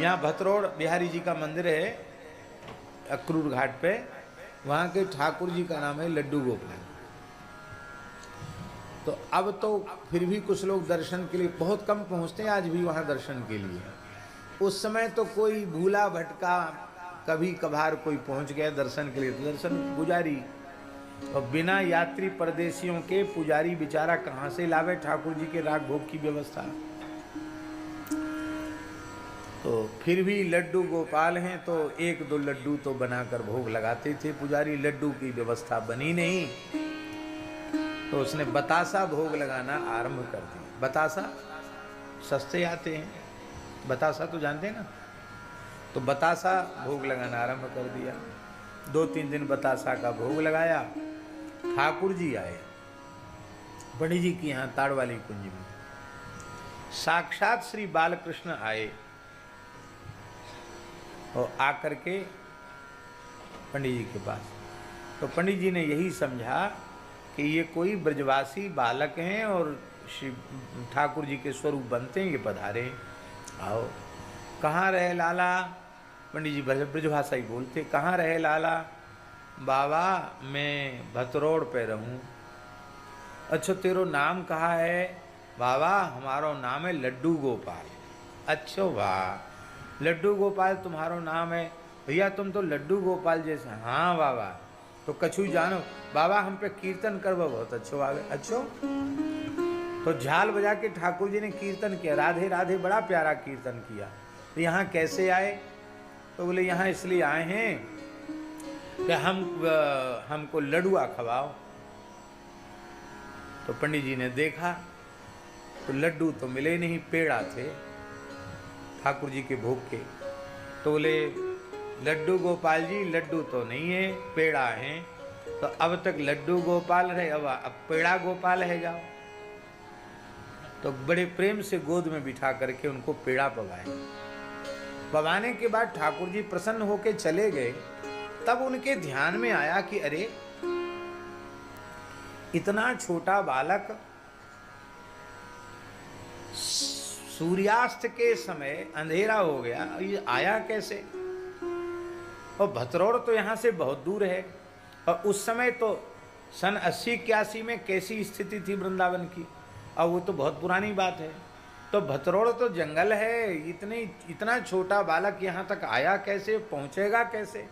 यहाँ भतरोड़ बिहारी जी का मंदिर है अक्रूर घाट पे, वहाँ के ठाकुर जी का नाम है लड्डू गोपाल। तो अब तो फिर भी कुछ लोग दर्शन के लिए बहुत कम पहुँचते हैं आज भी वहाँ दर्शन के लिए। उस समय तो कोई भूला भटका कभी कभार कोई पहुँच गया दर्शन के लिए, तो दर्शन पुजारी, और बिना यात्री परदेशियों के पुजारी बेचारा कहाँ से लावे ठाकुर जी के राग भोग की व्यवस्था। तो फिर भी लड्डू गोपाल हैं तो एक दो लड्डू तो बनाकर भोग लगाते थे पुजारी। लड्डू की व्यवस्था बनी नहीं तो उसने बतासा भोग लगाना आरंभ कर दिया। बतासा सस्ते आते हैं, बतासा तो जानते हैं ना, तो बतासा भोग लगाना आरंभ कर दिया। 2-3 दिन बतासा का भोग लगाया। ठाकुर जी आए पंडित जी की यहाँ ताड़ वाली कुंज में, साक्षात श्री बालकृष्ण आए और आकर के पंडित जी के पास। तो पंडित जी ने यही समझा कि ये कोई ब्रजवासी बालक हैं और श्री ठाकुर जी के स्वरूप बनते हैं, ये पधारे, आओ। कहाँ रहे लाला? पंडित जी ब्रजभाषा ही बोलते। कहाँ रहे लाला? बाबा मैं भतरोड़ पे रहूँ। अच्छा तेरो नाम कहाँ है? बाबा हमारो नाम है लड्डू गोपाल। अच्छा वाह, लड्डू गोपाल तुम्हारो नाम है? भैया तुम तो लड्डू गोपाल जैसे। हाँ बाबा, तो कछु जानो? बाबा हम पे कीर्तन करवा बहुत अच्छो आवे। अच्छो, तो झाल बजा के ठाकुर जी ने कीर्तन किया, राधे राधे, बड़ा प्यारा कीर्तन किया। तो यहाँ कैसे आए? तो बोले यहाँ इसलिए आए हैं कि हमको लडुआ खवाओ। तो पंडित जी ने देखा तो लड्डू तो मिले नहीं, पेड़ा थे ठाकुर जी के भोग के। तो बोले लड्डू गोपाल जी लड्डू तो नहीं है, पेड़ा है। तो अब तक लड्डू गोपाल रहे, अब पेड़ा गोपाल है, जाओ। तो बड़े प्रेम से गोद में बिठा करके उनको पेड़ा पवाए। पवाने के बाद ठाकुर जी प्रसन्न होकर चले गए। तब उनके ध्यान में आया कि अरे इतना छोटा बालक सूर्यास्त के समय अंधेरा हो गया, ये आया कैसे? और भतरोड़ तो यहाँ से बहुत दूर है, और उस समय तो सन 80-81 में कैसी स्थिति थी वृंदावन की, और वो तो बहुत पुरानी बात है। तो भतरोड़ तो जंगल है, इतना छोटा बालक यहाँ तक आया कैसे, पहुँचेगा कैसे?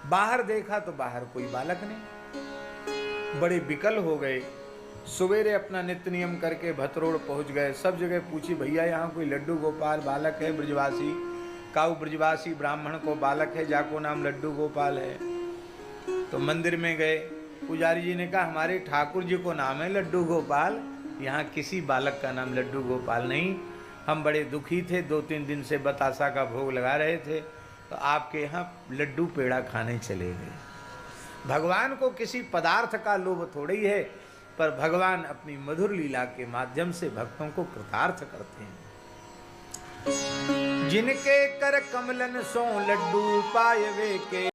बाहर देखा तो बाहर कोई बालक नहीं, बड़े विकल हो गए। सवेरे अपना नित्य नियम करके भतरोड़ पहुँच गए। सब जगह पूछी भैया यहाँ कोई लड्डू गोपाल बालक है ब्रजवासी? काऊ ब्रजवासी ब्राह्मण को बालक है जाको नाम लड्डू गोपाल है। तो मंदिर में गए, पुजारी जी ने कहा हमारे ठाकुर जी को नाम है लड्डू गोपाल, यहाँ किसी बालक का नाम लड्डू गोपाल नहीं। हम बड़े दुखी थे, 2-3 दिन से बतासा का भोग लगा रहे थे, तो आपके यहाँ लड्डू पेड़ा खाने चले गए। भगवान को किसी पदार्थ का लोभ थोड़ा ही है, पर भगवान अपनी मधुर लीला के माध्यम से भक्तों को कृतार्थ करते हैं। जिनके कर कमलन सो लड्डू पायवे के